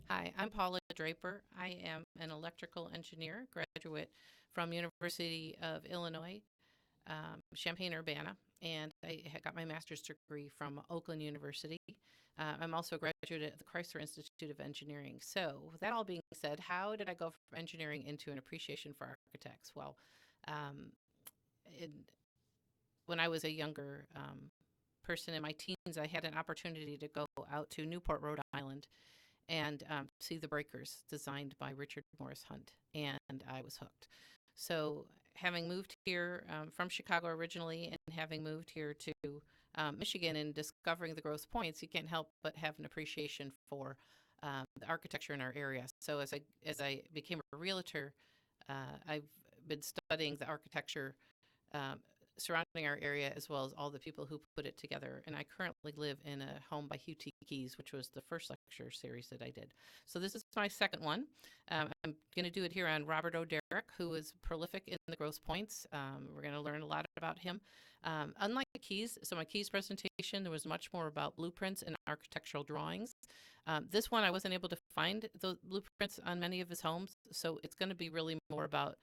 Hi, I'm Paula Draper. I am an electrical engineer, graduate from University of Illinois, Champaign-Urbana, and got my master's degree from Oakland University. I'm also a graduate at the Chrysler Institute of Engineering. So, with that all being said, how did I go from engineering into an appreciation for architects? Well, um, in, when I was a younger person in my teens, I had an opportunity to go out to Newport, Rhode Island, and see the breakers designed by Richard Morris Hunt, and I was hooked. So, having moved here from Chicago originally, and having moved here to Michigan and discovering the Grosse Pointes, you can't help but have an appreciation for the architecture in our area. So, as I became a realtor, I've been studying the architecture um, surrounding our area, as well as all the people who put it together. And I currently live in a home by Hugh T. Keys, which was the first lecture series that I did. So this is my second one. I'm going to do it here on Robert O. Derrick, who is prolific in the Grosse Pointes. We're going to learn a lot about him. Unlike Keys, so my Keys presentation, there was much more about blueprints and architectural drawings. This one, I wasn't able to find the blueprints on many of his homes, so it's going to be really more about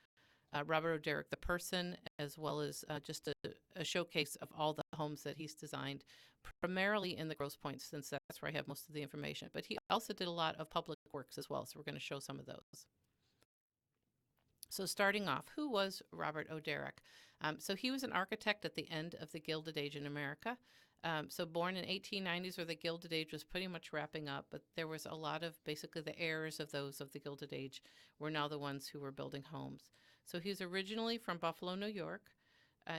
Robert O. Derrick, the person, as well as just a showcase of all the homes that he's designed, primarily in the Grosse Pointes, since that's where I have most of the information. But he also did a lot of public works as well, so we're going to show some of those. So starting off, who was Robert O. Derrick? So he was an architect at the end of the Gilded Age in America. So born in 1890s, where the Gilded Age was pretty much wrapping up, but there was a lot of basically the heirs of those of the Gilded Age were now the ones who were building homes. So he was originally from Buffalo, New York.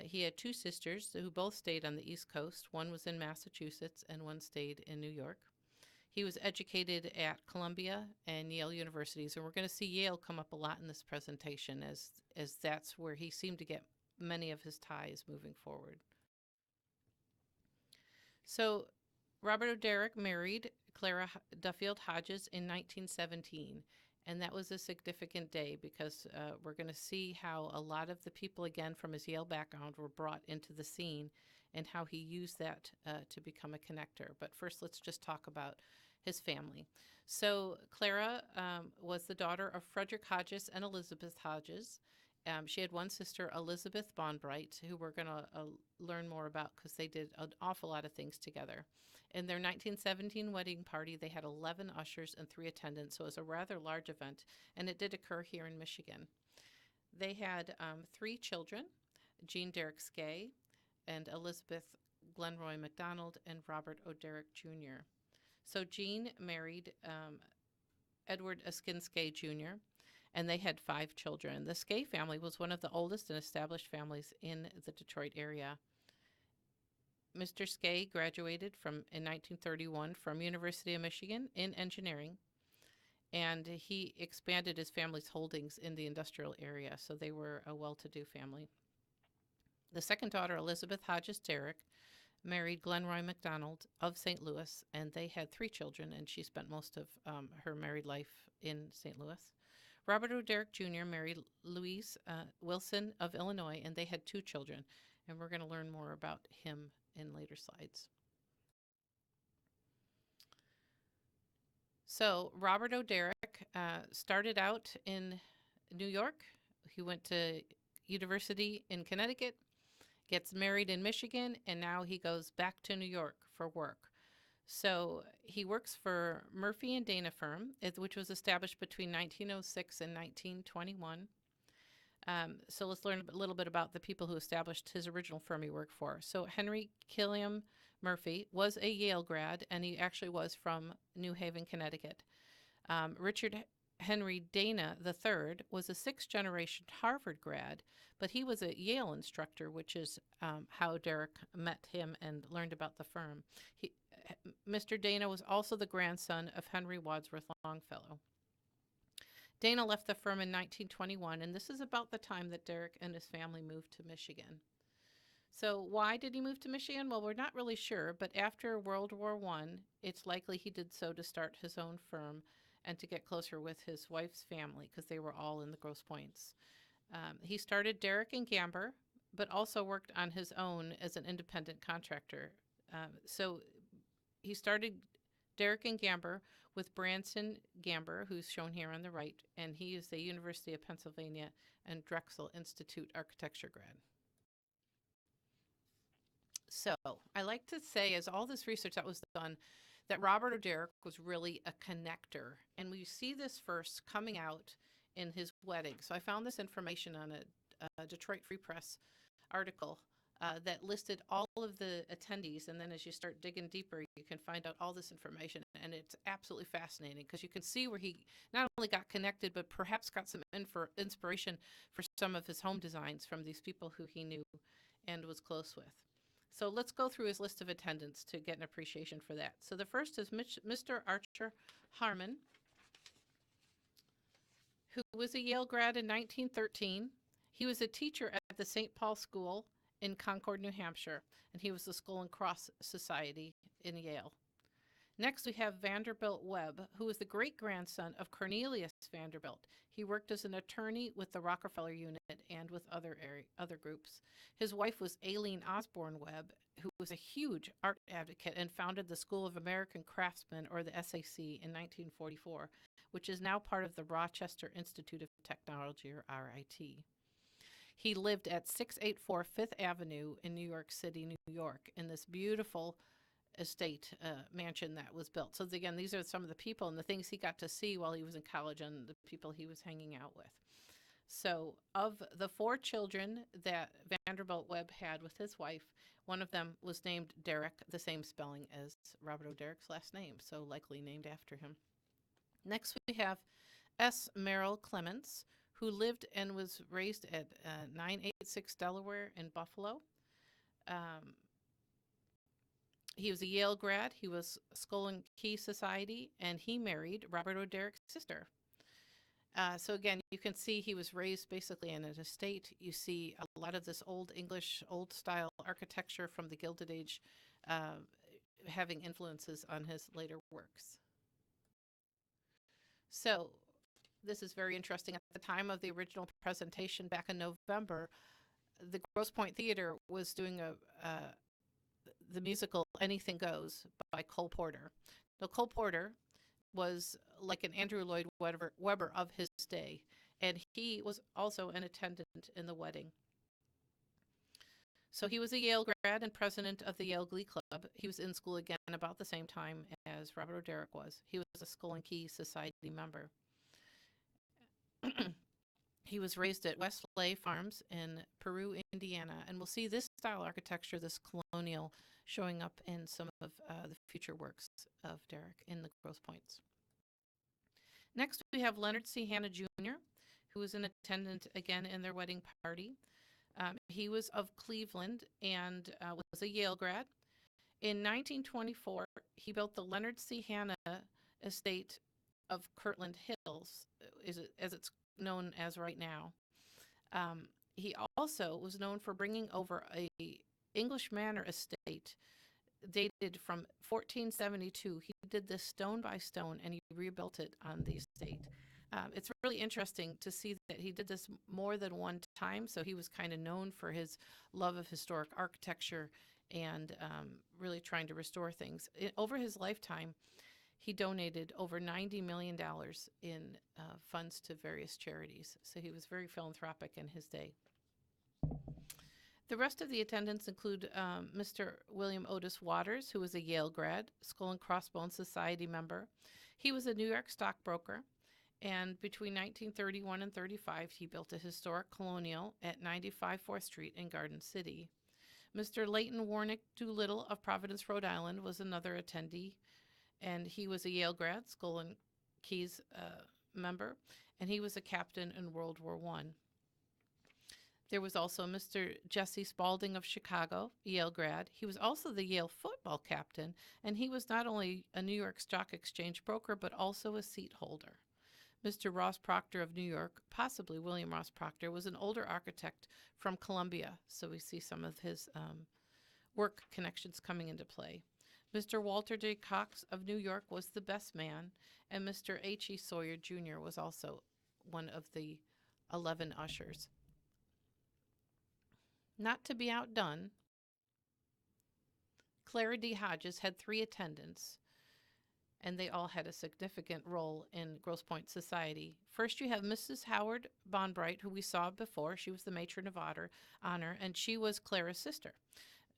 He had two sisters who both stayed on the East Coast. One was in Massachusetts and one stayed in New York. He was educated at Columbia and Yale Universities, and we're going to see Yale come up a lot in this presentation as that's where he seemed to get many of his ties moving forward. So Robert O. Derrick married Clara Duffield Hodges in 1917. And that was a significant day because we're going to see how a lot of the people, again, from his Yale background, were brought into the scene and how he used that to become a connector. But first, let's just talk about his family. So Clara was the daughter of Frederick Hodges and Elizabeth Hodges. She had one sister, Elizabeth Bonbright, who we're going to learn more about because they did an awful lot of things together. In their 1917 wedding party, they had 11 ushers and 3 attendants, so it was a rather large event, and it did occur here in Michigan. They had 3 children, Jean Derrick Skay and Elizabeth Glenroy McDonald and Robert O. Derrick Jr. So Jean married Edward Eskin Skay Jr., and they had 5 children. The Skay family was one of the oldest and established families in the Detroit area. Mr. Skay graduated in 1931 from University of Michigan in engineering, and he expanded his family's holdings in the industrial area, so they were a well-to-do family. The second daughter, Elizabeth Hodges Derrick, married Glenroy McDonald of St. Louis, and they had 3 children, and she spent most of her married life in St. Louis. Robert O. Derrick Jr. married Louise Wilson of Illinois, and they had 2 children, and we're going to learn more about him in later slides. So Robert O. Derrick started out in New York. He went to university in Connecticut, gets married in Michigan, and now he goes back to New York for work. So he works for Murphy and Dana firm, which was established between 1906 and 1921. So let's learn a little bit about the people who established his original firm he worked for. So Henry Killiam Murphy was a Yale grad, and he actually was from New Haven, Connecticut. Richard Henry Dana III was a 6th-generation Harvard grad, but he was a Yale instructor, which is how Derrick met him and learned about the firm. Mr. Dana was also the grandson of Henry Wadsworth Longfellow. Dana left the firm in 1921, and this is about the time that Derrick and his family moved to Michigan. So why did he move to Michigan? Well, we're not really sure, but after World War I, it's likely he did so to start his own firm and to get closer with his wife's family because they were all in the Grosse Pointes. He started Derrick and Gamber, but also worked on his own as an independent contractor. So he started Derrick and Gamber with Branson Gamber, who's shown here on the right, and he is the University of Pennsylvania and Drexel Institute architecture grad. So I like to say, as all this research that was done, that Robert O'Derrick was really a connector. And we see this first coming out in his wedding. So I found this information on a Detroit Free Press article that listed all of the attendees. And then as you start digging deeper, you can find out all this information. And it's absolutely fascinating because you can see where he not only got connected, but perhaps got some inspiration for some of his home designs from these people who he knew and was close with. So let's go through his list of attendants to get an appreciation for that. So the first is Mr. Archer Harmon, who was a Yale grad in 1913. He was a teacher at the St. Paul School in Concord, New Hampshire, and he was the Skull and Cross Society in Yale. Next, we have Vanderbilt Webb, who was the great-grandson of Cornelius Vanderbilt. He worked as an attorney with the Rockefeller Unit and with other groups. His wife was Aileen Osborne Webb, who was a huge art advocate and founded the School of American Craftsmen, or the SAC, in 1944, which is now part of the Rochester Institute of Technology, or RIT. He lived at 684 Fifth Avenue in New York City, New York, in this beautiful estate mansion that was built. So again, these are some of the people and the things he got to see while he was in college and the people he was hanging out with. So of the 4 children that Vanderbilt Webb had with his wife, one of them was named Derrick, the same spelling as Robert O'Derrick's last name, so likely named after him. Next, we have S. Merrill Clements, who lived and was raised at 986 Delaware in Buffalo. He was a Yale grad. He was Skull and Key Society, and he married Robert O'Derrick's sister. So again, you can see he was raised basically in an estate. You see a lot of this old English, old-style architecture from the Gilded Age having influences on his later works. So this is very interesting. At the time of the original presentation back in November, the Grosse Pointe Theater was doing the musical Anything Goes by Cole Porter. Now, Cole Porter was like an Andrew Lloyd Webber of his day, and he was also an attendant in the wedding. So he was a Yale grad and president of the Yale Glee Club. He was in school again about the same time as Robert O'Derrick was. He was a Skull and Key Society member. He was raised at Westlake Farms in Peru, Indiana, and we'll see this style architecture, this colonial, showing up in some of the future works of Derrick in the Grosse Pointes. Next, we have Leonard C. Hanna Jr., who was an attendant again in their wedding party. He was of Cleveland and was a Yale grad. In 1924, he built the Leonard C. Hanna estate of Kirtland Hills, as it's known as right now. He also was known for bringing over a English manor estate dated from 1472. He did this stone by stone, and he rebuilt it on the estate. It's really interesting to see that he did this more than one time, so he was kind of known for his love of historic architecture and really trying to restore things. Over his lifetime, he donated over $90 million in funds to various charities, so he was very philanthropic in his day. The rest of the attendants include Mr. William Otis Waters, who was a Yale grad, Skull and Crossbones Society member. He was a New York stockbroker, and between 1931 and 35, he built a historic colonial at 95 4th Street in Garden City. Mr. Leighton Warnick Doolittle of Providence, Rhode Island, was another attendee, and he was a Yale grad, Skull and Keys member, and he was a captain in World War I. There was also Mr. Jesse Spalding of Chicago, Yale grad. He was also the Yale football captain, and he was not only a New York Stock Exchange broker, but also a seat holder. Mr. Ross Proctor of New York, possibly William Ross Proctor, was an older architect from Columbia, so we see some of his work connections coming into play. Mr. Walter J. Cox of New York was the best man, and Mr. H.E. Sawyer Jr. was also one of the 11 ushers. Not to be outdone, Clara D. Hodges had 3 attendants. and they all had a significant role in Grosse Pointe society. First, you have Mrs. Howard Bonbright, who we saw before. She was the matron of honor, and she was Clara's sister.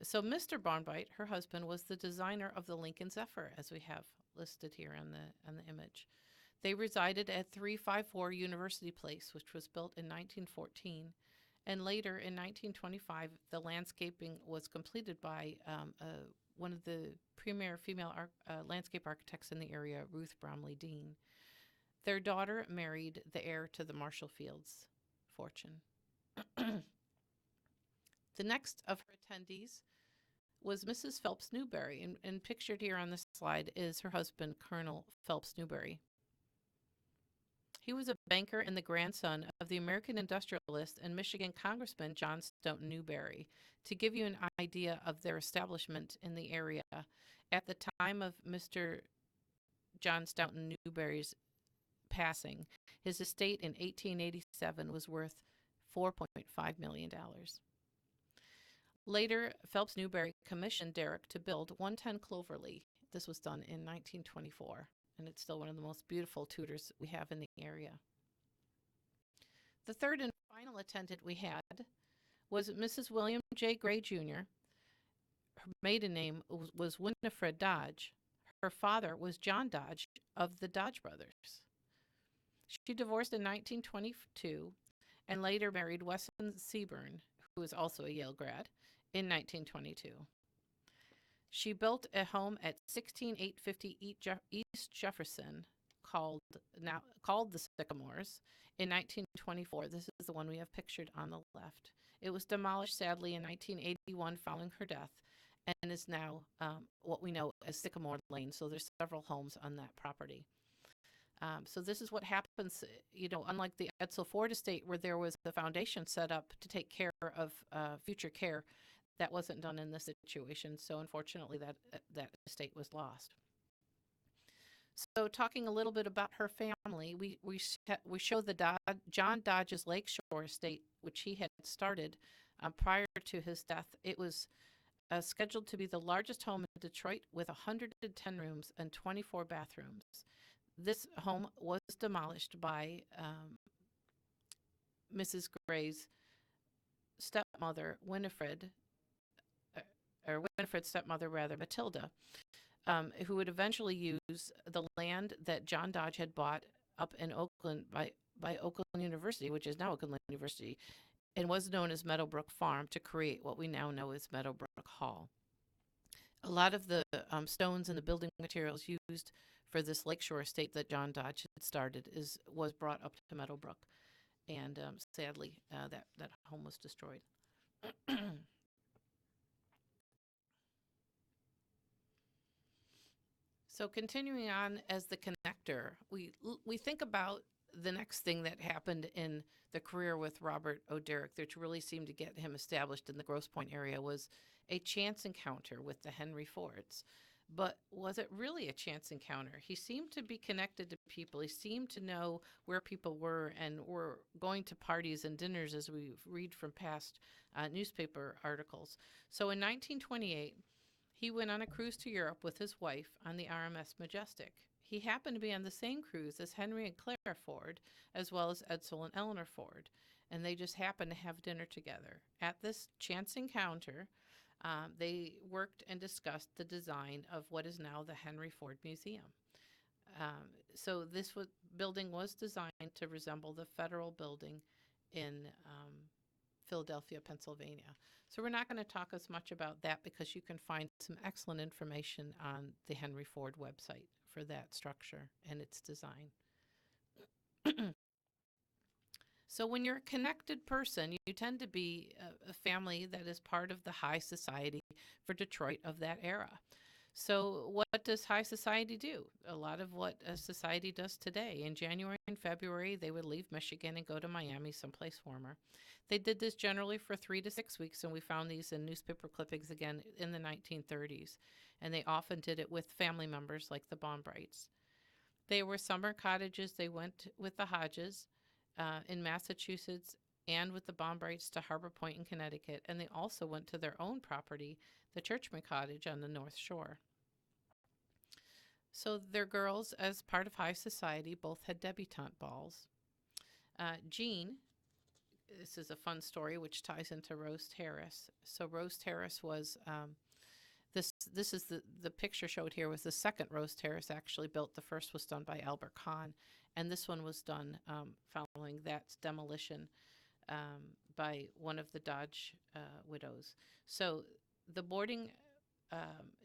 So Mr. Bonbright, her husband, was the designer of the Lincoln Zephyr, as we have listed here on the image. They resided at 354 University Place, which was built in 1914. And later in 1925, the landscaping was completed by one of the premier female landscape architects in the area, Ruth Bromley Dean. Their daughter married the heir to the Marshall Fields fortune. The next of her attendees was Mrs. Phelps Newberry, and pictured here on this slide is her husband, Colonel Phelps Newberry. He was a banker and the grandson of the American industrialist and Michigan Congressman John Stoughton Newberry. To give you an idea of their establishment in the area, at the time of Mr. John Stoughton Newberry's passing, his estate in 1887 was worth $4.5 million. Later, Phelps Newberry commissioned Derrick to build 110 Cloverleaf. This was done in 1924. And it's still one of the most beautiful Tudors we have in the area. The third and final attendant we had was Mrs. William J. Gray, Jr. Her maiden name was Winifred Dodge. Her father was John Dodge of the Dodge brothers. She divorced in 1922 and later married Weston Seaburn, who was also a Yale grad, in 1922. She built a home at 16850 East Jefferson called the Sycamores in 1924. This is the one we have pictured on the left. It was demolished, sadly, in 1981 following her death and is now what we know as Sycamore Lane. So there's several homes on that property. So this is what happens, unlike the Edsel Ford estate where there was the foundation set up to take care of future care. That wasn't done in this situation, so unfortunately that estate was lost. So talking a little bit about her family, we show the John Dodge's Lakeshore estate, which he had started prior to his death. It was scheduled to be the largest home in Detroit with 110 rooms and 24 bathrooms. This home was demolished by Mrs. Gray's stepmother, Winifred's stepmother, Matilda, who would eventually use the land that John Dodge had bought up in Oakland by Oakland University, which is now Oakland University, and was known as Meadowbrook Farm, to create what we now know as Meadowbrook Hall. A lot of the stones and the building materials used for this Lakeshore estate that John Dodge had started was brought up to Meadowbrook, and sadly, that home was destroyed. So continuing on as the connector, we think about the next thing that happened in the career with Robert O. Derrick, which really seemed to get him established in the Grosse Pointe area, was a chance encounter with the Henry Fords. But was it really a chance encounter? He seemed to be connected to people. He seemed to know where people were and were going to parties and dinners, as we read from past newspaper articles. So in 1928, he went on a cruise to Europe with his wife on the RMS Majestic. He happened to be on the same cruise as Henry and Clara Ford, as well as Edsel and Eleanor Ford, and they just happened to have dinner together. At this chance encounter, they worked and discussed the design of what is now the Henry Ford Museum. So this building was designed to resemble the Federal Building in Philadelphia, Pennsylvania. So we're not going to talk as much about that because you can find some excellent information on the Henry Ford website for that structure and its design. So when you're a connected person, you tend to be a family that is part of the high society for Detroit of that era. So what does high society do? A lot of what a society does today. In January and February, they would leave Michigan and go to Miami, someplace warmer. They did this generally for 3 to 6 weeks, and we found these in newspaper clippings again in the 1930s. And they often did it with family members like the Bonbrights. They were summer cottages. They went with the Hodges in Massachusetts and with the Bonbrights to Harbor Point in Connecticut. And they also went to their own property, the Churchman Cottage on the North Shore. So their girls, as part of high society, both had debutante balls. Jean, this is a fun story which ties into Rose Terrace. So Rose Terrace was this is the picture showed here was the second Rose Terrace actually built. The first was done by Albert Kahn, and this one was done following that demolition by one of the Dodge widows. So the boarding,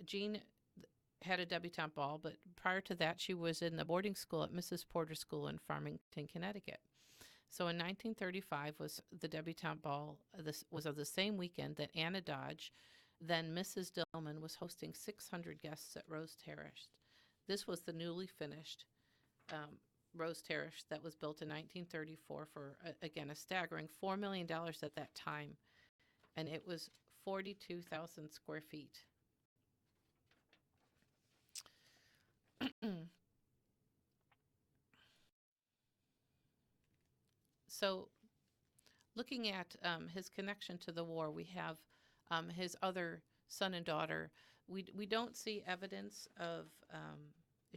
Jean had a debutante ball, but prior to that, she was in the boarding school at Mrs. Porter School in Farmington, Connecticut. So in 1935 was the debutante ball. This was of the same weekend that Anna Dodge, then Mrs. Dillman, was hosting 600 guests at Rose Terrace. This was the newly finished Rose Terrace that was built in 1934 for, again, a staggering $4 million at that time, and it was 42,000 square feet. So looking at his connection to the war, we have his other son and daughter. We don't see evidence of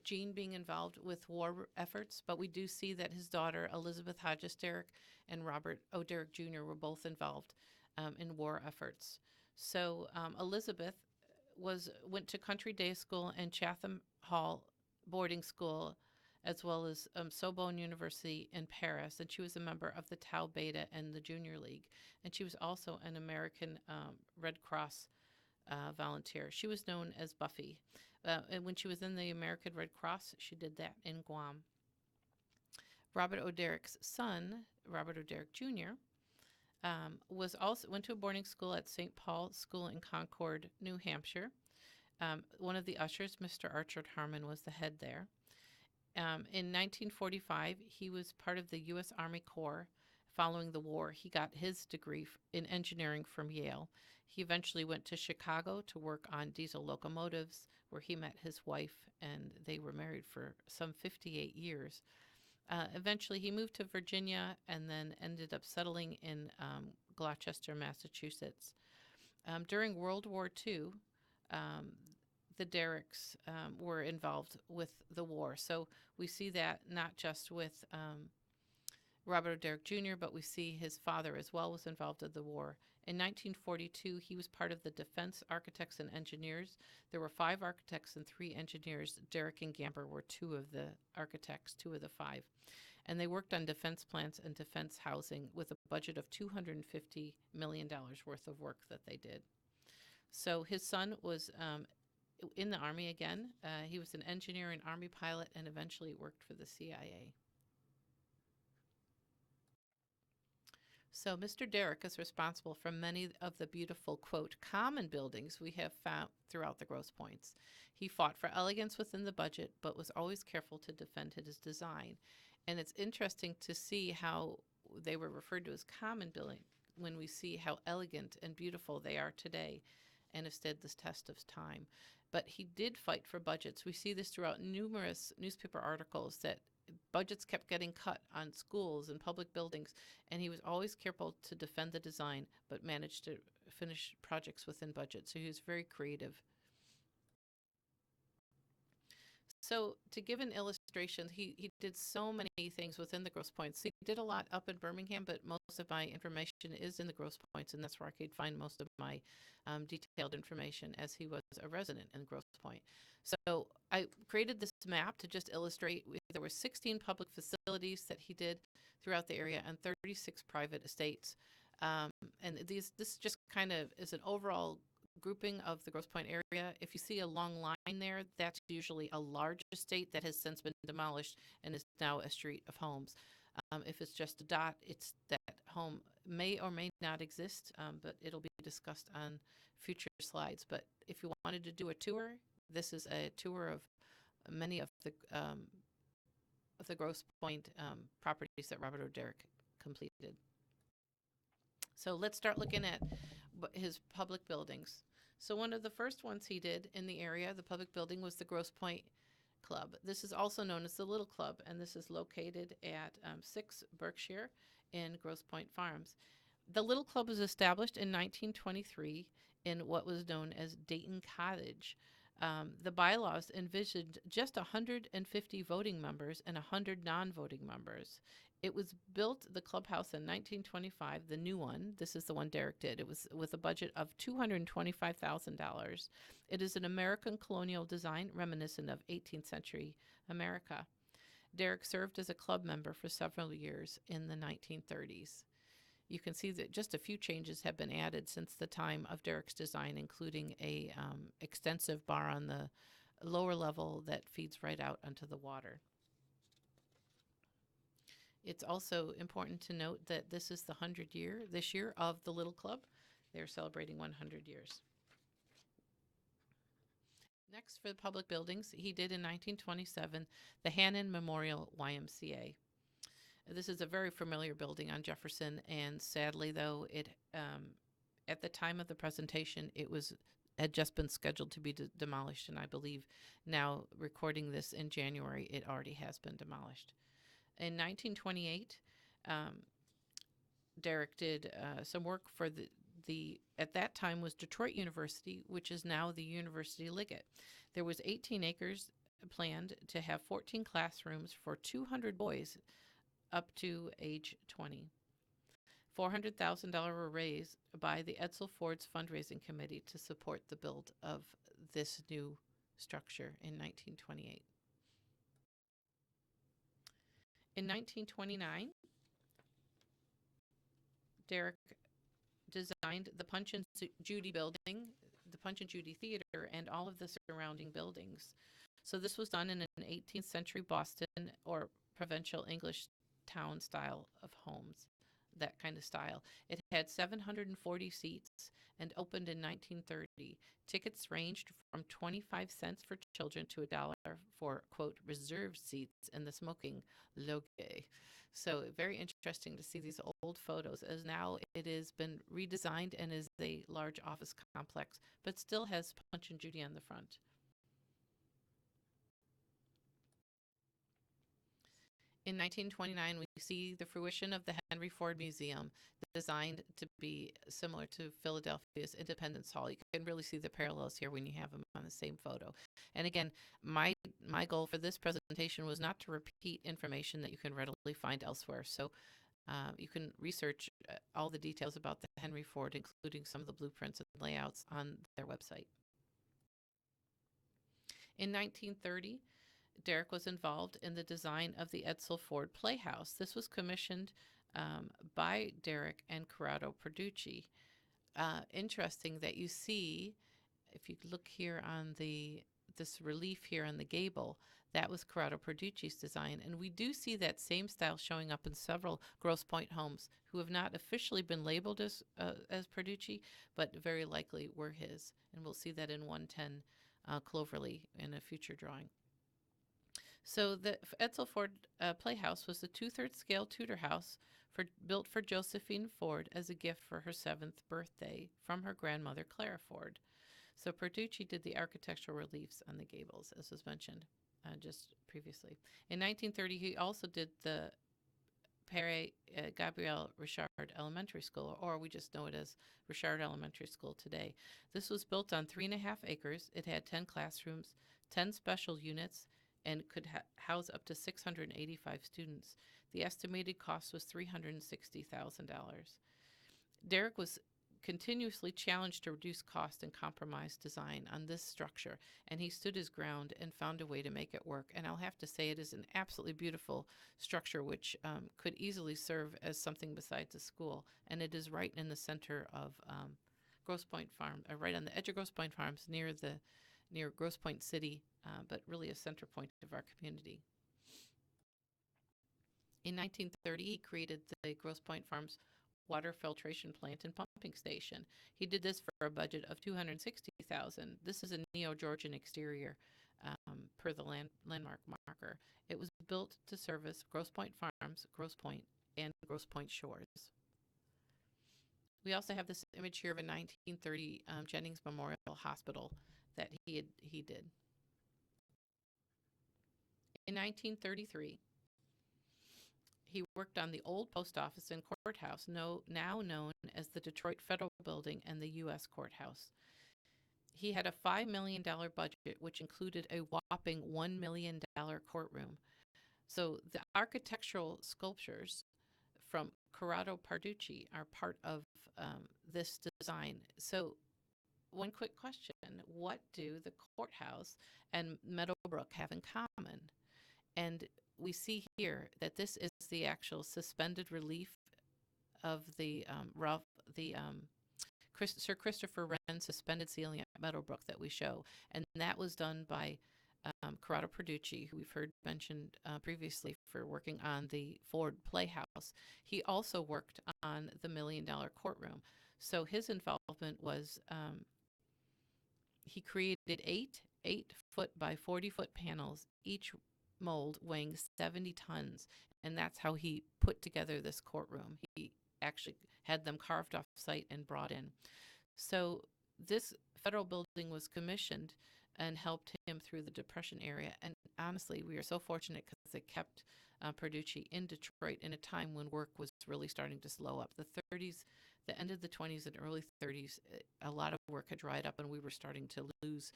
Jean being involved with war efforts, but we do see that his daughter, Elizabeth Hodges Derrick, and Robert O. Derrick Jr. were both involved in war efforts. So Elizabeth went to Country Day School and Chatham Hall boarding school, as well as Sorbonne University in Paris, and she was a member of the Tau Beta and the Junior League, and she was also an American Red Cross volunteer. She was known as Buffy, and when she was in the American Red Cross, she did that in Guam. Robert O. Derrick's son, Robert O. Derrick Jr., went to a boarding school at St. Paul School in Concord, New Hampshire. One of the ushers, Mr. Archer Harmon, was the head there. In 1945, he was part of the U.S. Army Corps. Following the war, he got his degree in engineering from Yale. He eventually went to Chicago to work on diesel locomotives, where he met his wife, and they were married for some 58 years. Eventually, he moved to Virginia and then ended up settling in Gloucester, Massachusetts. During World War II, the Derricks were involved with the war. So we see that not just with Robert O. Derrick Jr., but we see his father as well was involved in the war. In 1942, he was part of the Defense Architects and Engineers. There were 5 architects and 3 engineers. Derrick and Gamper were 2 of the architects, 2 of the 5. And they worked on defense plants and defense housing with a budget of $250 million worth of work that they did. So his son was in the Army again. He was an engineer and Army pilot and eventually worked for the CIA. So Mr. Derrick is responsible for many of the beautiful, quote, common buildings we have found throughout the Grosse Pointes. He fought for elegance within the budget, but was always careful to defend his design. And it's interesting to see how they were referred to as common buildings when we see how elegant and beautiful they are today and have stood this test of time. But he did fight for budgets. We see this throughout numerous newspaper articles that budgets kept getting cut on schools and public buildings, and he was always careful to defend the design, but managed to finish projects within budget. So he was very creative. So to give an illustration, he did so many things within the Grosse Pointes. He did a lot up in Birmingham, but most of my information is in the Grosse Pointes, and that's where I could find most of my detailed information, as he was a resident in Grosse Pointe. So I created this map to just illustrate. There were 16 public facilities that he did throughout the area and 36 private estates. And this just kind of is an overall grouping of the Grosse Pointe area. If you see a long line there, that's usually a large estate that has since been demolished and is now a street of homes. If it's just a dot, it's that home may or may not exist, but it'll be discussed on future slides. But if you wanted to do a tour, this is a tour of many of the Grosse Pointe properties that Robert O. Derrick completed. So let's start looking at his public buildings. So one of the first ones he did in the area, the public building, was the Grosse Pointe Club. This is also known as the Little Club, and this is located at 6 Berkshire in Grosse Pointe Farms. The Little Club was established in 1923 in what was known as Dayton Cottage. The bylaws envisioned just 150 voting members and 100 non-voting members. It was built, the clubhouse, in 1925, the new one. This is the one Derrick did. It was with a budget of $225,000. It is an American colonial design reminiscent of 18th century America. Derrick served as a club member for several years in the 1930s. You can see that just a few changes have been added since the time of Derrick's design, including a extensive bar on the lower level that feeds right out onto the water. It's also important to note that this is the 100th year this year of the Little Club. They're celebrating 100 years. Next, for the public buildings, he did in 1927 the Hannon Memorial YMCA. This is a very familiar building on Jefferson, and sadly, though, it at the time of the presentation, had just been scheduled to be demolished, and I believe now, recording this in January, it already has been demolished. In 1928, Derrick did some work for the at that time was Detroit University, which is now the University Liggett. There was 18 acres planned to have 14 classrooms for 200 boys up to age 20. $400,000 were raised by the Edsel Ford's fundraising committee to support the build of this new structure in 1928. In 1929, Derrick designed the Punch and Judy building, the Punch and Judy Theater, and all of the surrounding buildings. So this was done in an 18th century Boston or provincial English town style of homes, that kind of style. It had 740 seats and opened in 1930. Tickets ranged from 25 cents for children to $1 for, quote, reserved seats in the smoking loge. So very interesting to see these old photos, as now it has been redesigned and is a large office complex, but still has Punch and Judy on the front. In 1929, we see the fruition of the Henry Ford Museum, designed to be similar to Philadelphia's Independence Hall. You can really see the parallels here when you have them on the same photo. And again, my goal for this presentation was not to repeat information that you can readily find elsewhere. So you can research all the details about the Henry Ford, including some of the blueprints and layouts, on their website. In 1930, Derrick was involved in the design of the Edsel Ford Playhouse. This was commissioned by Derrick and Corrado Perducci. Interesting that you see, if you look here on this relief here on the gable, that was Corrado Perducci's design. And we do see that same style showing up in several Grosse Pointe homes who have not officially been labeled as Perducci, but very likely were his. And we'll see that in 110 Cloverly in a future drawing. So the Edsel Ford Playhouse was a 2/3 scale Tudor house built for Josephine Ford as a gift for her 7th birthday from her grandmother, Clara Ford. So Perducci did the architectural reliefs on the gables, as was mentioned just previously. In 1930, he also did the Pere Gabriel Richard Elementary School, or we just know it as Richard Elementary School today. This was built on 3.5 acres. It had 10 classrooms, 10 special units, and could house up to 685 students. The estimated cost was $360,000. Derrick was continuously challenged to reduce cost and compromise design on this structure, and he stood his ground and found a way to make it work. And I'll have to say, it is an absolutely beautiful structure, which could easily serve as something besides a school. And it is right in the center of Grosse Pointe Farm, right on the edge of Grosse Pointe Farms, near Grosse Pointe City, but really a center point of our community. In 1930, he created the Grosse Pointe Farms water filtration plant and pumping station. He did this for a budget of $260,000. This is a neo-Georgian exterior per the landmark marker. It was built to service Grosse Pointe Farms, Grosse Pointe, and Grosse Pointe Shores. We also have this image here of a 1930 Jennings Memorial Hospital that he did. In 1933, he worked on the old post office and courthouse, now known as the Detroit Federal Building and the U.S. Courthouse. He had a $5 million budget, which included a whopping $1 million courtroom. So the architectural sculptures from Corrado Parducci are part of this design. So one quick question: what do the courthouse and Meadowbrook have in common? And we see here that this is the actual suspended relief of the Sir Christopher Wren suspended ceiling at Meadowbrook that we show, and that was done by Corrado Perducci, who we've heard mentioned previously for working on the Ford Playhouse. He also worked on the $1 million courtroom. So his involvement was he created eight-foot by 40-foot panels, each mold weighing 70 tons, and that's how he put together this courtroom. He actually had them carved off site and brought in. So this federal building was commissioned and helped him through the Depression era. And honestly, we are so fortunate because it kept Perducci in Detroit in a time when work was really starting to slow up. The 30s, the end of the 20s and early 30s, a lot of work had dried up and we were starting to lose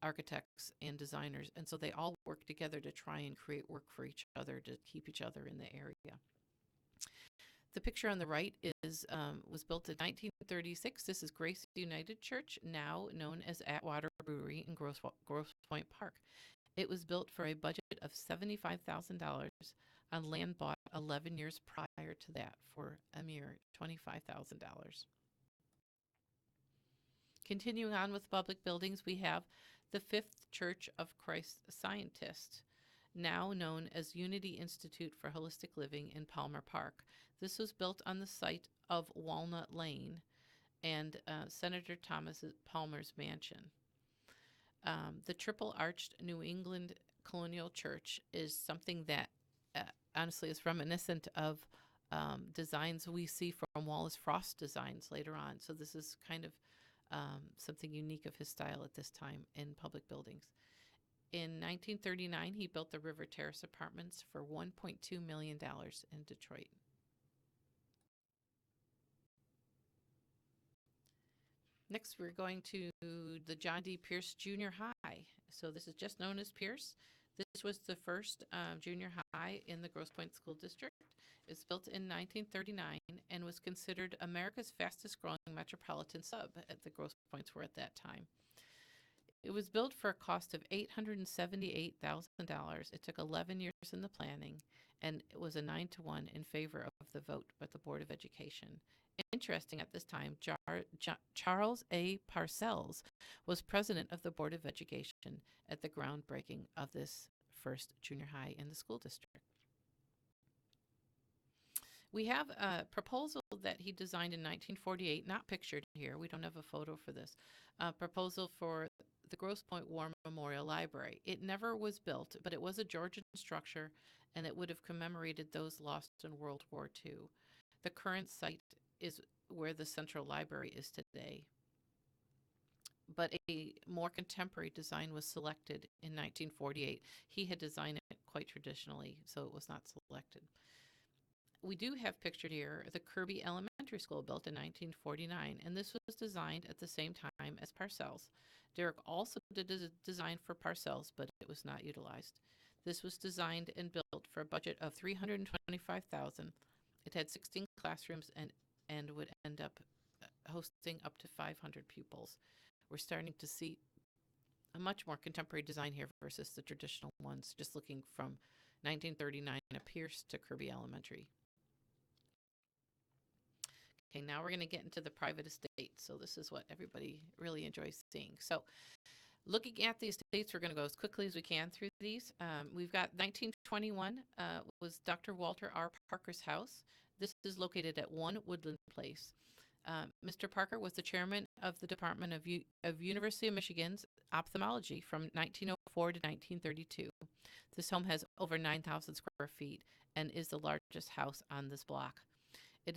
architects and designers. And so they all worked together to try and create work for each other, to keep each other in the area. The picture on the right was built in 1936. This is Grace United Church, now known as Atwater Brewery in Grosse Pointe Park. It was built for a budget of $75,000 on land bought 11 years prior to that for a mere $25,000. Continuing on with public buildings, we have the Fifth Church of Christ Scientist, now known as Unity Institute for Holistic Living in Palmer Park. This was built on the site of Walnut Lane and Senator Thomas Palmer's mansion. The triple-arched New England colonial church is something that honestly is reminiscent of designs we see from Wallace Frost designs later on. So this is kind of something unique of his style at this time in public buildings. In 1939, he built the River Terrace Apartments for $1.2 million in Detroit. Next, we're going to the John D. Pierce Junior High. So this is just known as Pierce. This was the first junior high in the Grosse Pointe School District. It's built in 1939 and was considered America's fastest growing metropolitan sub. The Grosse Pointes were at that time. It was built for a cost of $878,000. It took 11 years in the planning, and it was a 9-1 in favor of the vote by the Board of Education. Interesting, at this time, Charles A. Parcells was president of the Board of Education at the groundbreaking of this first junior high in the school district. We have a proposal that he designed in 1948, not pictured here. We don't have a photo for this. A proposal for the Grosse Pointe War Memorial Library. It never was built, but it was a Georgian structure, and it would have commemorated those lost in World War II. The current site is where the Central Library is today. But a more contemporary design was selected in 1948. He had designed it quite traditionally, so it was not selected. We do have pictured here the Kirby Elementary School, built in 1949, and this was designed at the same time as Parcells. Derrick also did a design for Parcells, but it was not utilized. This was designed and built for a budget of $325,000. It had 16 classrooms and would end up hosting up to 500 pupils. We're starting to see a much more contemporary design here versus the traditional ones, just looking from 1939 at Pierce to Kirby Elementary. Okay, now we're going to get into the private estates. So this is what everybody really enjoys seeing. So looking at the estates, we're going to go as quickly as we can through these. We've got 1921 was Dr. Walter R. Parker's house. This is located at 1 Woodland Place. Mr. Parker was the chairman of the Department of University of Michigan's ophthalmology from 1904 to 1932. This home has over 9,000 square feet and is the largest house on this block. It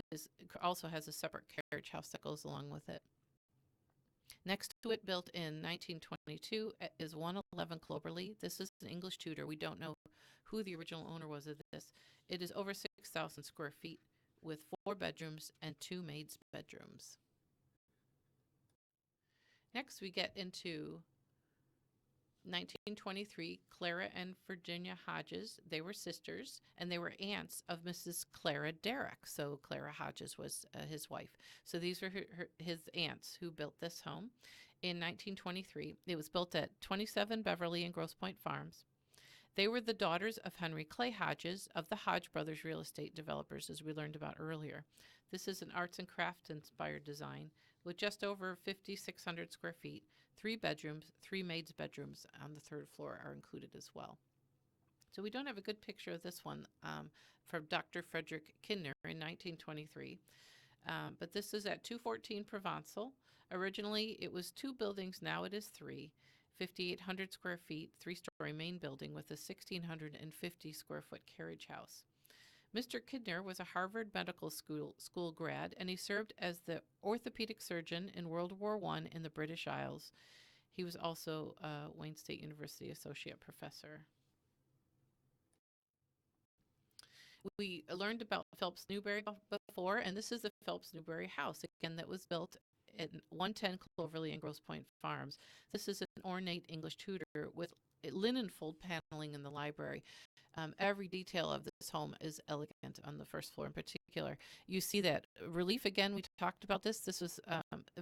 also has a separate carriage house that goes along with it. Next to it, built in 1922, is 111 Cloverly. This is an English tutor. We don't know who the original owner was of this. It is over 6,000 square feet with 4 bedrooms and 2 maids' bedrooms. Next, we get into 1923, Clara and Virginia Hodges. They were sisters, and they were aunts of Mrs. Clara Derrick. So Clara Hodges was his wife. So these were his aunts who built this home in 1923. It was built at 27 Beverly and Grosse Pointe Farms. They were the daughters of Henry Clay Hodges of the Hodge Brothers real estate developers, as we learned about earlier. This is an arts and crafts inspired design with just over 5,600 square feet. 3 bedrooms, 3 maids' bedrooms on the third floor are included as well. So we don't have a good picture of this one from Dr. Frederick Kindner in 1923, but this is at 214 Provençal. Originally, it was 2 buildings. Now it is 3. 5,800 square feet, 3-story main building with a 1,650 square foot carriage house. Mr. Kidner was a Harvard Medical School grad, and he served as the orthopedic surgeon in World War I in the British Isles. He was also a Wayne State University associate professor. We learned about Phelps Newberry before, and this is the Phelps Newberry house, again, that was built at 110 Cloverly and Grosse Pointe Farms. This is an ornate English Tudor with linen fold paneling in the library. Every detail of this home is elegant on the first floor in particular. You see that relief again. We talked about this. This was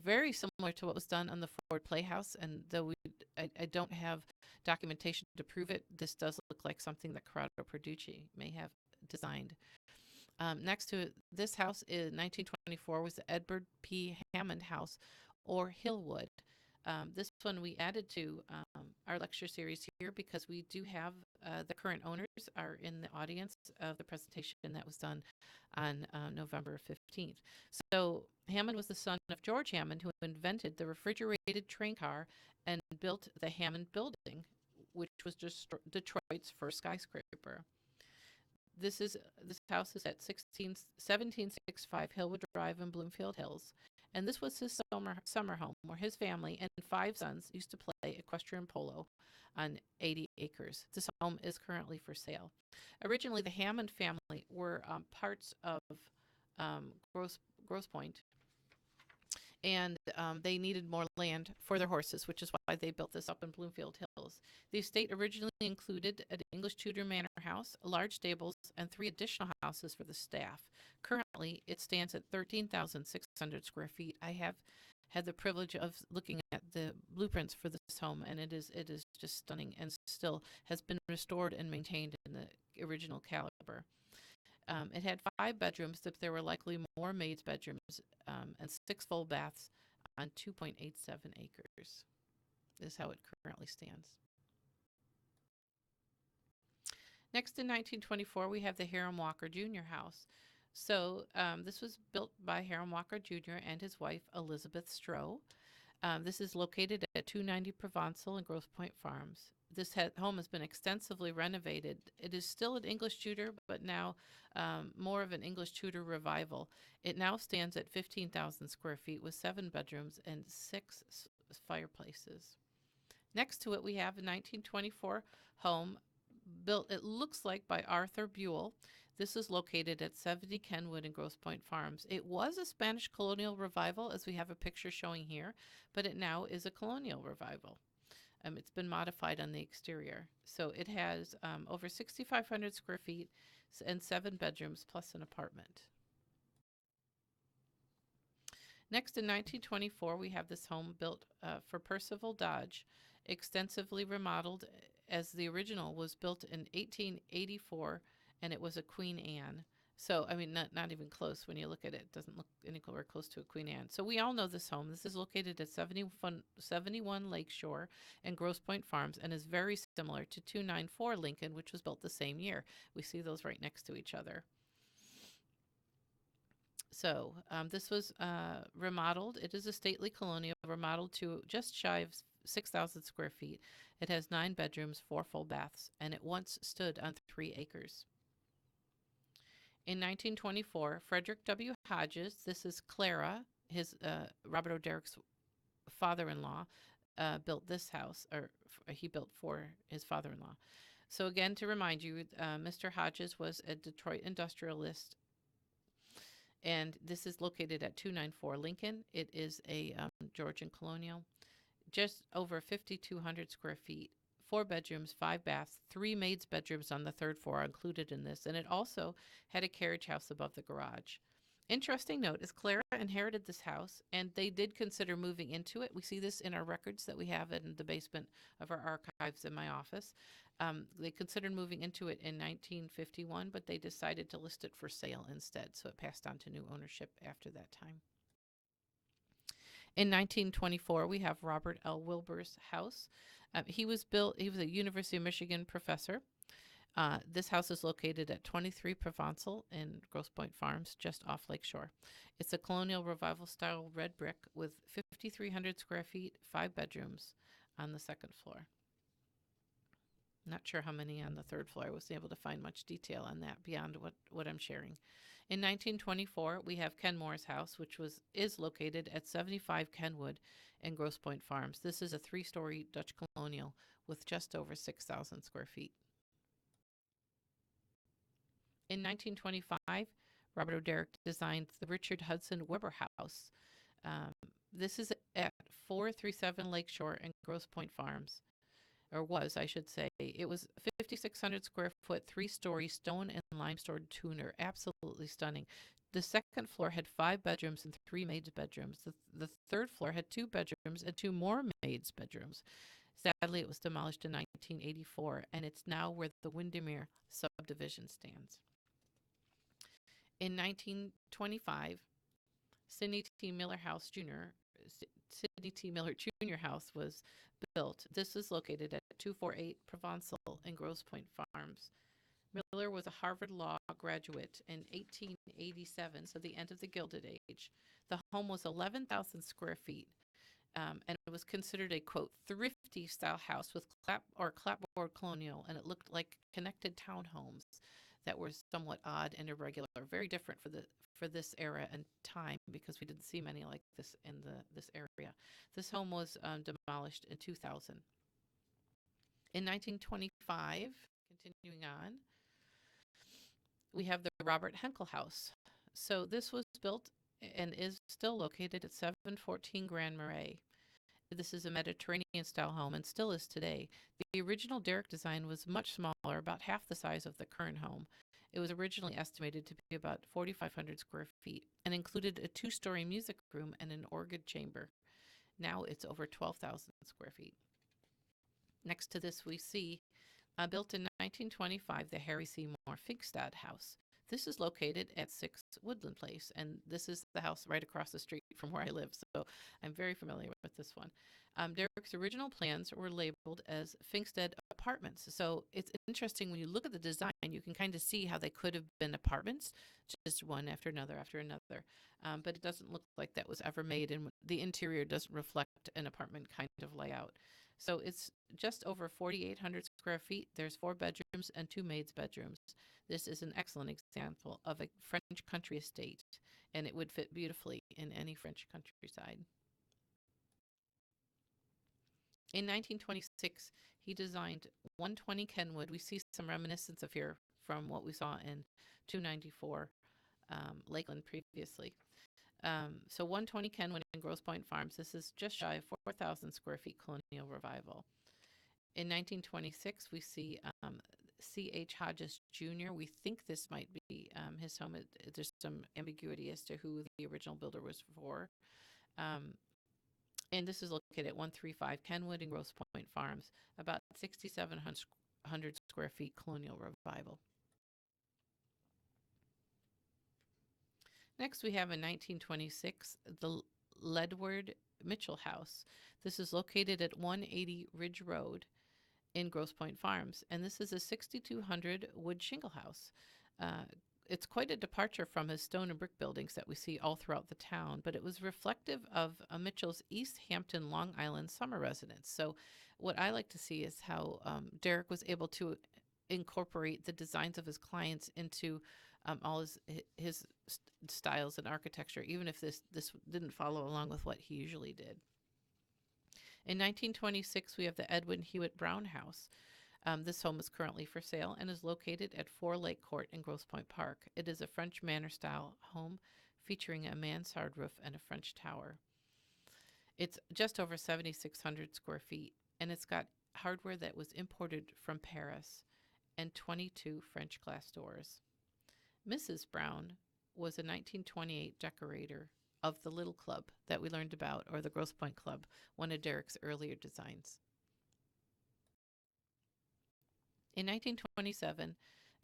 very similar to what was done on the Ford Playhouse, and though I don't have documentation to prove it, this does look like something that Corrado Perducci may have designed. Next to this house in 1924 was the Edward P. Hammond House, or Hillwood. This one we added to our lecture series here because we do have the current owners are in the audience of the presentation that was done on November 15th. So Hammond was the son of George Hammond, who invented the refrigerated train car and built the Hammond Building, which was just Detroit's first skyscraper. This house is at 1765 Hillwood Drive in Bloomfield Hills. And this was his summer home where his family and 5 sons used to play equestrian polo on 80 acres. This home is currently for sale. Originally, the Hammond family were parts of Grosse Pointe, and they needed more land for their horses, which is why they built this up in Bloomfield Hills. The estate originally included an English Tudor manor house, large stables, and 3 additional houses for the staff. Currently, it stands at 13,600 square feet. I have had the privilege of looking at the blueprints for this home, and it is just stunning and still has been restored and maintained in the original caliber. It had 5 bedrooms, but there were likely more maids' bedrooms, and 6 full baths on 2.87 acres. This is how it currently stands. Next, in 1924, we have the Hiram Walker Jr. house. So this was built by Hiram Walker Jr. and his wife, Elizabeth Stroh. This is located at 290 Provençal and Grosse Pointe Farms. This home has been extensively renovated. It is still an English Tudor, but now more of an English Tudor revival. It now stands at 15,000 square feet with 7 bedrooms and 6 fireplaces. Next to it, we have a 1924 home built, it looks like, by Arthur Buell. This is located at 70 Kenwood and Grosse Pointe Farms. It was a Spanish colonial revival, as we have a picture showing here, but it now is a colonial revival. It's been modified on the exterior. So it has over 6,500 square feet and 7 bedrooms plus an apartment. Next, in 1924, we have this home built for Percival Dodge, extensively remodeled, as the original was built in 1884, and it was a Queen Anne. So, I mean, not even close when you look at it. It doesn't look anywhere close to a Queen Anne. So we all know this home. This is located at 71 Lakeshore and Grosse Pointe Farms, and is very similar to 294 Lincoln, which was built the same year. We see those right next to each other. So this was remodeled. It is a stately colonial, remodeled to just shy of 6,000 square feet. It has 9 bedrooms, 4 full baths, and it once stood on 3 acres. In 1924, Frederick W. Hodges, this is Clara, his Robert O. Derrick's father-in-law, built this house, or he built for his father-in-law. So again, to remind you, Mr. Hodges was a Detroit industrialist, and this is located at 294 Lincoln. It is a Georgian colonial. just over 5,200 square feet, 4 bedrooms, 5 baths, 3 maids' bedrooms on the third floor are included in this, and it also had a carriage house above the garage. Interesting note is Clara inherited this house, and they did consider moving into it. We see this in our records that we have in the basement of our archives in my office. They considered moving into it in 1951, but they decided to list it for sale instead, so it passed on to new ownership after that time. In 1924, we have Robert L. Wilbur's house. He was a University of Michigan professor. This house is located at 23 Provençal in Grosse Pointe Farms, just off Lakeshore. It's a colonial revival style red brick with 5,300 square feet, 5 bedrooms on the second floor. Not sure how many on the third floor. I wasn't able to find much detail on that beyond what I'm sharing. In 1924, we have Kenmore's house, which is located at 75 Kenwood in Grosse Pointe Farms. This is a 3-story Dutch colonial with just over 6,000 square feet. In 1925, Robert O. Derrick designed the Richard Hudson Weber House. This is at 437 Lakeshore in Grosse Pointe Farms, or was, I should say. It was 5,600 square foot, 3-story stone and limestone tuner. Absolutely stunning. The second floor had 5 bedrooms and 3 maids' bedrooms. The third floor had 2 bedrooms and 2 more maids' bedrooms. Sadly, it was demolished in 1984, and it's now where the Windermere subdivision stands. In 1925, Sidney T. Miller House Jr. Sidney T. Miller Jr. House was built. This is located at 248 Provençal in Grosse Pointe Farms. Miller was a Harvard Law graduate in 1887, so the end of the Gilded Age. The home was 11,000 square feet, and it was considered a, quote, thrifty style house with clapboard colonial, and it looked like connected townhomes that were somewhat odd and irregular, very different for this era and time, because we didn't see many like this in this area. This home was demolished in 2000. In 1925, continuing on, we have the Robert Henkel House. So this was built and is still located at 714 Grand Marais. This is a Mediterranean-style home and still is today. The original Derrick design was much smaller, about half the size of the current home. It was originally estimated to be about 4,500 square feet and included a 2-story music room and an organ chamber. Now it's over 12,000 square feet. Next to this, we see, built in 1925, the Harry Seymour Figstad House. This is located at 6 Woodland Place, and this is the house right across the street from where I live, so I'm very familiar with this one. Derrick's original plans were labeled as Figstad Apartments, so it's interesting when you look at the design, you can kind of see how they could have been apartments, just one after another after another, but it doesn't look like that was ever made, and the interior doesn't reflect an apartment kind of layout. So it's just over 4,800 square feet. There's 4 bedrooms and 2 maids' bedrooms. This is an excellent example of a French country estate, and it would fit beautifully in any French countryside. In 1926, he designed 120 Kenwood. We see some reminiscence of here from what we saw in 294 Lakeland previously. So 120 Kenwood in Grosse Pointe Farms. This is just shy of 4,000 square feet colonial revival. In 1926, we see C.H. Hodges Jr. We think this might be his home. There's some ambiguity as to who the original builder was for. And this is located at 135 Kenwood in Grosse Pointe Farms, about 6,700 square feet colonial revival. Next, we have in 1926, the Ledward Mitchell House. This is located at 180 Ridge Road in Grosse Pointe Farms, and this is a 6,200 wood shingle house. It's quite a departure from his stone and brick buildings that we see all throughout the town, but it was reflective of Mitchell's East Hampton, Long Island summer residence. So what I like to see is how Derrick was able to incorporate the designs of his clients into all his styles and architecture, even if this didn't follow along with what he usually did. In 1926, we have the Edwin Hewitt Brown House. This home is currently for sale and is located at 4 Lake Court in Grosse Pointe Park. It is a French manor-style home featuring a mansard roof and a French tower. It's just over 7,600 square feet, and it's got hardware that was imported from Paris and 22 French glass doors. Mrs. Brown was a 1928 decorator of the Little Club that we learned about, or the Grosse Pointe Club, one of Derrick's earlier designs. In 1927,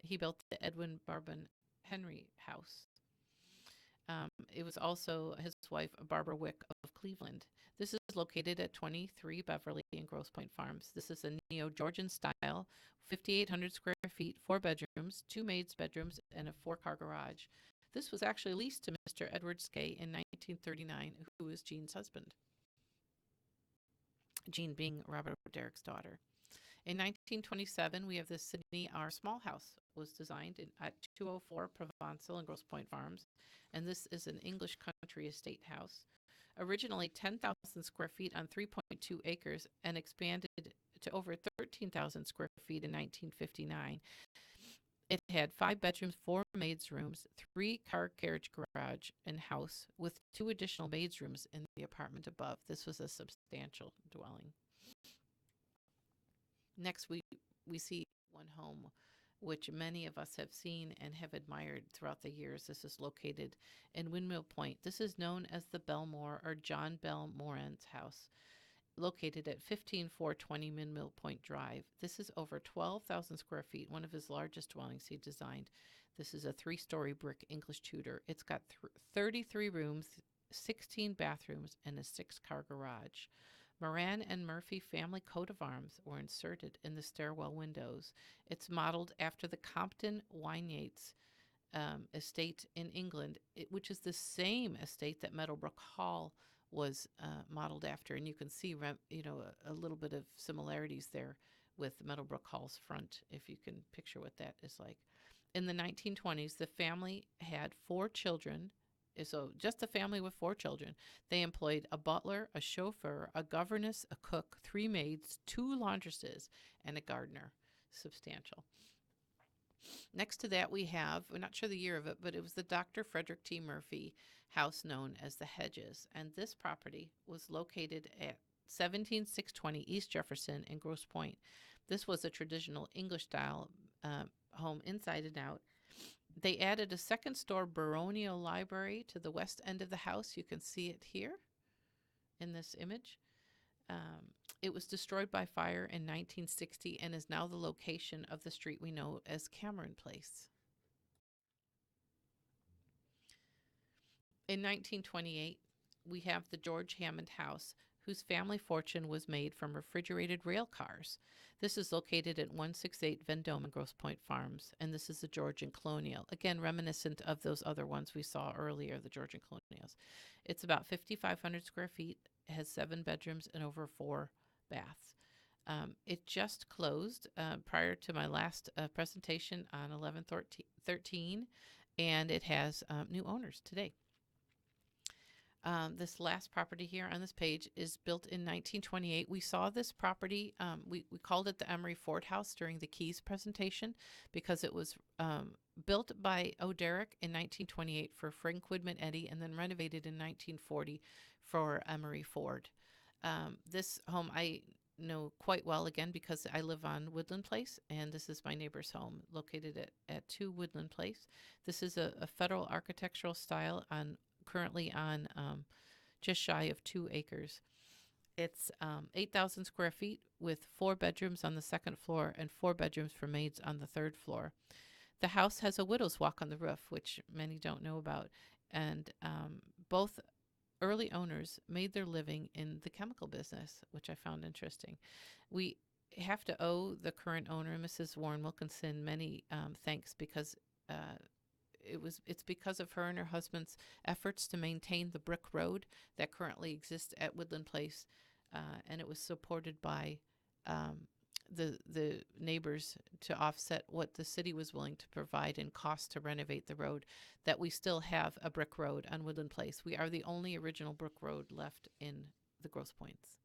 he built the Edwin Barbon Henry House. It was also his wife, Barbara Wick of Cleveland. This is located at 23 Beverly in Grosse Pointe Farms. This is a neo-Georgian style, 5,800 square feet, 4 bedrooms, 2 maids' bedrooms, and a 4-car garage. This was actually leased to Mr. Edward Skay in 1939, who was Jean's husband. Jean being Robert Derrick's daughter. In 1927, we have the Sydney R. Small House was designed at 204 Provençal and Grosse Pointe Farms, and this is an English country estate house. Originally 10,000 square feet on 3.2 acres and expanded to over 13,000 square feet in 1959. It had 5 bedrooms, 4 maids' rooms, 3-car carriage garage and house with 2 additional maids' rooms in the apartment above. This was a substantial dwelling. Next, we see one home which many of us have seen and have admired throughout the years. This is located in Windmill Point. This is known as the Belmore or John Bell Moran's house, located at 15420 Windmill Point Drive. This is over 12,000 square feet, one of his largest dwellings he designed. This is a 3-story brick English Tudor. It's got 33 rooms, 16 bathrooms, and a 6-car garage. Moran and Murphy family coat of arms were inserted in the stairwell windows. It's modeled after the Compton Wynyates estate in England, which is the same estate that Meadowbrook Hall was modeled after. And you can see, a little bit of similarities there with Meadowbrook Hall's front, if you can picture what that is like. In the 1920s, the family had 4 children. So just a family with 4 children. They employed a butler, a chauffeur, a governess, a cook, 3 maids, 2 laundresses, and a gardener. Substantial. Next to that we have, we're not sure the year of it, but it was the Dr. Frederick T. Murphy house known as the Hedges. And this property was located at 17620 East Jefferson in Grosse Pointe. This was a traditional English-style home inside and out. They added a 2nd-story baronial library to the west end of the house. You can see it here in this image. It was destroyed by fire in 1960 and is now the location of the street we know as Cameron Place. In 1928, we have the George Hammond House, whose family fortune was made from refrigerated rail cars. This is located at 168 Vendome and Grosse Pointe Farms, and this is a Georgian colonial, again reminiscent of those other ones we saw earlier, the Georgian colonials. It's about 5,500 square feet, has 7 bedrooms and over 4 baths. It just closed prior to my last presentation on 11/13, and it has new owners today. This last property here on this page is built in 1928. We saw this property, we called it the Emery Ford House during the Keys presentation because it was built by Derrick in 1928 for Frank Woodman Eddy and then renovated in 1940 for Emery Ford. This home I know quite well, again, because I live on Woodland Place, and this is my neighbor's home located at 2 Woodland Place. This is a federal architectural style currently on just shy of 2 acres. It's 8,000 square feet with 4 bedrooms on the 2nd floor and 4 bedrooms for maids on the 3rd floor. The house has a widow's walk on the roof, which many don't know about, and both early owners made their living in the chemical business, which I found interesting. We have to owe the current owner, Mrs. Warren Wilkinson, many thanks because it's because of her and her husband's efforts to maintain the brick road that currently exists at Woodland Place, and it was supported by the neighbors to offset what the city was willing to provide in cost to renovate the road, that we still have a brick road on Woodland Place. We are the only original brick road left in the Grosse Pointes.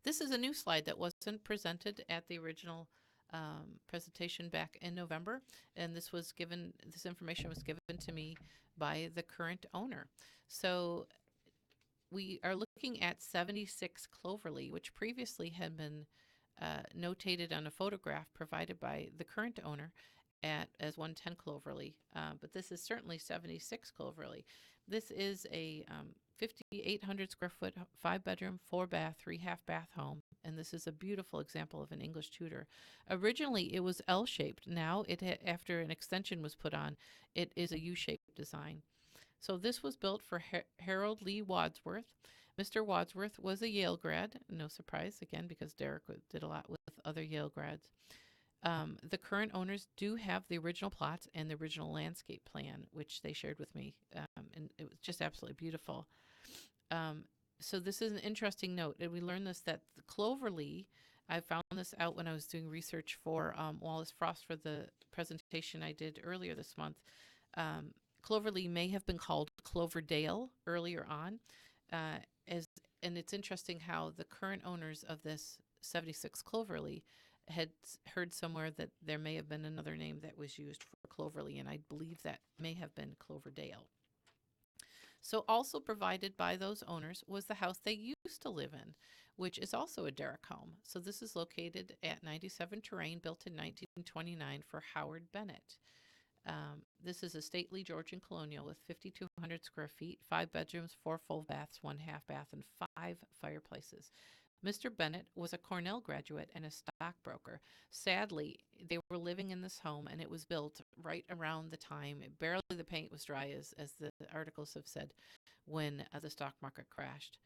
This is a new slide that wasn't presented at the original presentation back in November, and this information was given to me by the current owner. So we are looking at 76 Cloverly, which previously had been notated on a photograph provided by the current owner as 110 Cloverly, but this is certainly 76 Cloverly. This is a 5,800 square foot, 5 bedroom, 4 bath, 3 half bath home, and this is a beautiful example of an English Tudor. Originally, it was L-shaped. Now, after an extension was put on, it is a U-shaped design. So this was built for Harold Lee Wadsworth. Mr. Wadsworth was a Yale grad. No surprise, again, because Derrick did a lot with other Yale grads. The current owners do have the original plots and the original landscape plan, which they shared with me, and it was just absolutely beautiful. So this is an interesting note, and we learned this, that the Cloverly, I found this out when I was doing research for Wallace Frost for the presentation I did earlier this month. Cloverly may have been called Cloverdale earlier on, and it's interesting how the current owners of this 76 Cloverly had heard somewhere that there may have been another name that was used for Cloverly, and I believe that may have been Cloverdale. So also provided by those owners was the house they used to live in, which is also a Derrick home. So this is located at 97 Terrain, built in 1929 for Howard Bennett. This is a stately Georgian colonial with 5,200 square feet, 5 bedrooms, 4 full baths, 1 half bath, and 5 fireplaces. Mr. Bennett was a Cornell graduate and a stockbroker. Sadly, they were living in this home, and it was built right around the time, barely the paint was dry, as the articles have said, when the stock market crashed.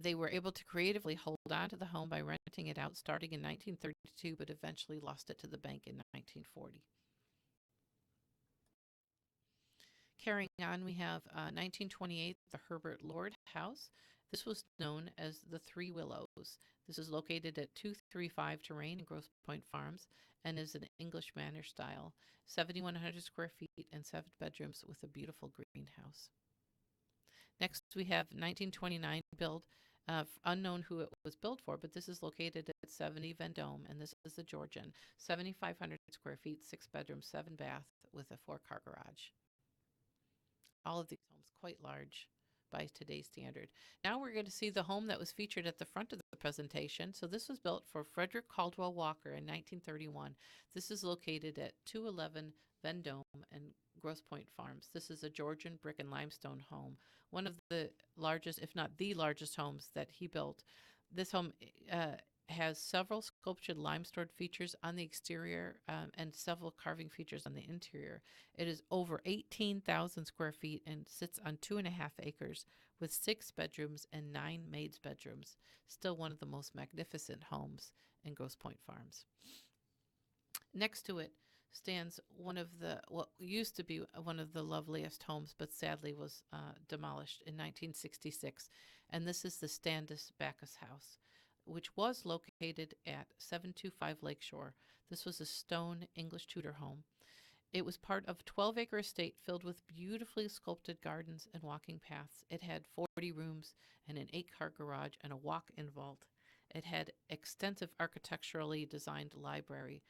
They were able to creatively hold on to the home by renting it out starting in 1932, but eventually lost it to the bank in 1940. Carrying on, we have 1928, the Herbert Lord House. This was known as the Three Willows. This is located at 235 Terrain in Grosse Pointe Farms and is an English manor style, 7,100 square feet and 7 bedrooms with a beautiful greenhouse. Next, we have 1929 build, unknown who it was built for, but this is located at 70 Vendome, and this is the Georgian, 7,500 square feet, 6 bedrooms, 7 bath with a 4-car garage. All of these homes quite large by today's standard. Now we're going to see the home that was featured at the front of the presentation. So this was built for Frederick Caldwell Walker in 1931. This is located at 211 Vendome and Grosse Pointe Farms. This is a Georgian brick and limestone home, one of the largest, if not the largest, homes that he built. This home has several sculptured limestone features on the exterior and several carving features on the interior. It is over 18,000 square feet and sits on 2.5 acres with 6 bedrooms and 9 maids' bedrooms. Still one of the most magnificent homes in Grosse Pointe Farms. Next to it stands what used to be one of the loveliest homes, but sadly was demolished in 1966. And this is the Standis Backus House, which was located at 725 Lakeshore. This was a stone English Tudor home. It was part of a 12-acre estate filled with beautifully sculpted gardens and walking paths. It had 40 rooms and an 8-car garage and a walk-in vault. It had extensive architecturally designed library,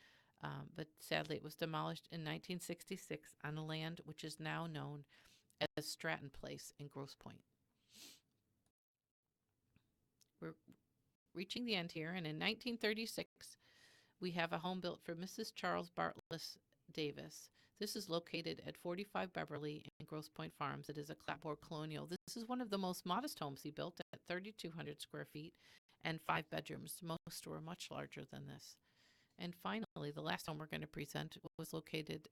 but sadly it was demolished in 1966 on a land which is now known as Stratton Place in Grosse Pointe. We're reaching the end here, and in 1936, we have a home built for Mrs. Charles Bartless Davis. This is located at 45 Beverly in Grosse Pointe Farms. It is a clapboard colonial. This is one of the most modest homes he built at 3,200 square feet and 5 bedrooms. Most were much larger than this. And finally, the last home we're going to present was located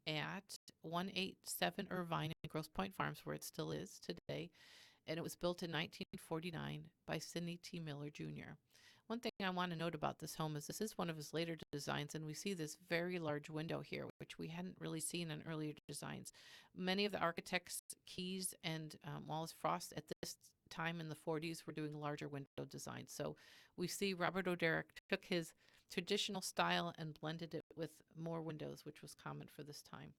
at 187 Irvine in Grosse Pointe Farms, where it still is today, and it was built in 1949 by Sidney T. Miller, Jr. One thing I want to note about this home is this is one of his later designs, and we see this very large window here, which we hadn't really seen in earlier designs. Many of the architects, Keyes and Wallace Frost at this time in the 40s were doing larger window designs. So we see Robert O'Derrick took his traditional style and blended it with more windows, which was common for this time.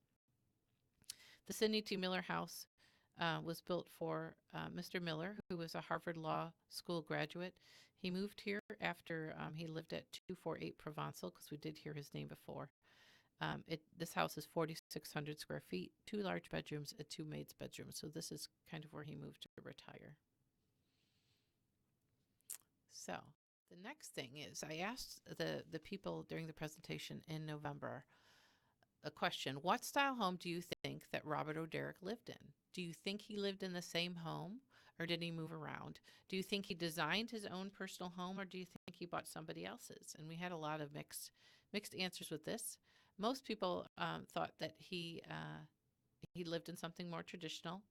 The Sidney T. Miller house was built for Mr. Miller, who was a Harvard Law School graduate. He moved here after he lived at 248 Provençal, because we did hear his name before. This house is 4,600 square feet, 2 large bedrooms, and 2 maids' bedrooms. So this is kind of where he moved to retire. So the next thing is, I asked the people during the presentation in November a question. What style home do you think that Robert O. Derrick lived in? Do you think he lived in the same home, or did he move around? Do you think he designed his own personal home, or do you think he bought somebody else's? And we had a lot of mixed answers with this. Most people thought that he lived in something more traditional,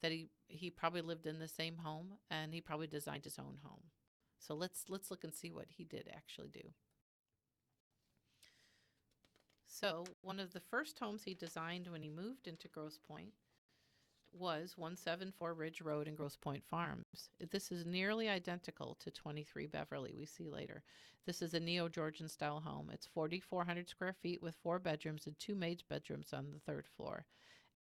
that he probably lived in the same home, and he probably designed his own home. So let's look and see what he did actually do. So one of the first homes he designed when he moved into Grosse Pointe was 174 Ridge Road in Grosse Pointe Farms. This is nearly identical to 23 Beverly we see later. This is a Neo-Georgian style home. It's 4,400 square feet with 4 bedrooms and 2 maids' bedrooms on the 3rd floor.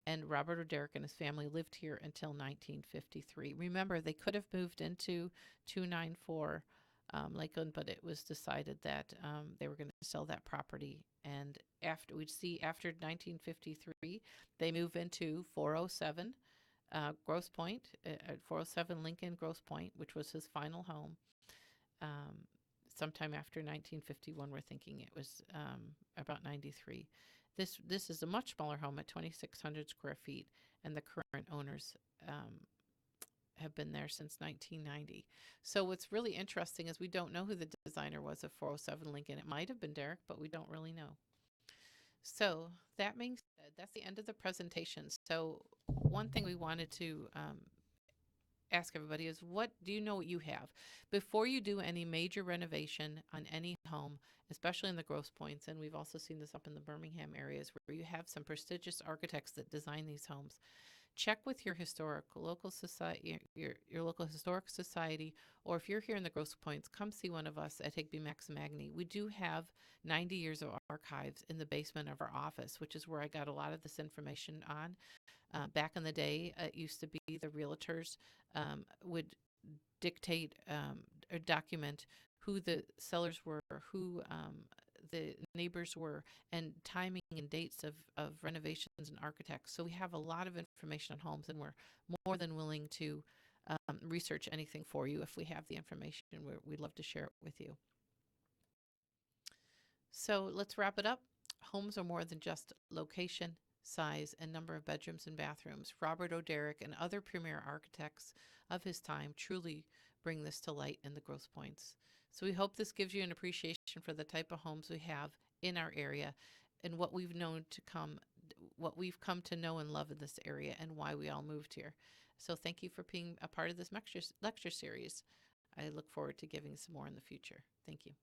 And Robert O. Derrick and his family lived here until 1953. Remember, they could have moved into 294 Lakeland, but it was decided that they were going to sell that property. And after 1953, they move into 407 Grosse Pointe, 407 Lincoln Grosse Pointe, which was his final home. Sometime after 1951, we're thinking it was about 93. This is a much smaller home at 2,600 square feet, and the current owners have been there since 1990. So what's really interesting is we don't know who the designer was of 407 Lincoln. It might have been Derrick, but we don't really know. So that being said, that's the end of the presentation. So one thing we wanted to ask everybody is, what do you know what you have? Before you do any major renovation on any home, especially in the Grosse Pointes, and we've also seen this up in the Birmingham areas where you have some prestigious architects that design these homes, check with your local society, your local historic society, or if you're here in the Grosse Pointes, come see one of us at Higbee Maximagny. We do have 90 years of archives in the basement of our office, which is where I got a lot of this information on. Back in the day, it used to be the realtors would dictate or document who the sellers were, who the neighbors were, and timing and dates of renovations and architects. So we have a lot of information on homes, and we're more than willing to research anything for you if we have the information. We'd love to share it with you. So let's wrap it up. Homes are more than just location, size, and number of bedrooms and bathrooms. Robert O. Derrick and other premier architects of his time truly bring this to light in the Grosse Pointes. So we hope this gives you an appreciation for the type of homes we have in our area and what we've come to know and love in this area, and why we all moved here. So thank you for being a part of this lecture series. I look forward to giving some more in the future. Thank you.